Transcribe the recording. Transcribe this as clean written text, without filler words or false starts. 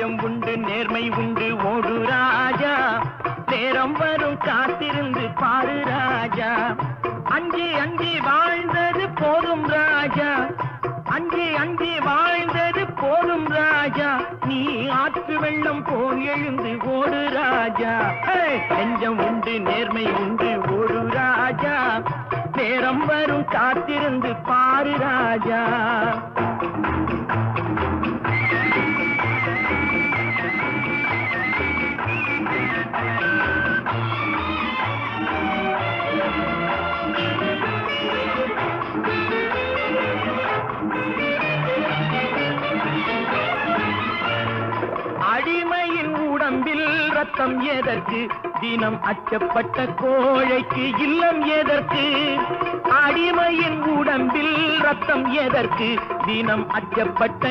நெஞ்சம் உண்டு நேர்மை உண்டு ஓடு ராஜா, நேரம் வரும் காத்திருந்து பாரு ராஜா. அஞ்சி அஞ்சி வாழ்ந்தது போதும் ராஜா, அஞ்சி அஞ்சி வாழ்ந்தது போதும் ராஜா, நீ ஆற்று வெள்ளம் போல் எழுந்து ஓடு ராஜா. நெஞ்சம் உண்டு நேர்மை உண்டு ஓடு ராஜா, நேரம் வரும் காத்திருந்து பாரு ராஜா. அடிமையின் உடம்பில் ரத்தம் எதற்கு, தினம் அச்சப்பட்ட கோழைக்கு இல்லம் எதற்கு. அடிமையின் உடம்பில் ரத்தம் எதற்கு, தினம் அச்சப்பட்ட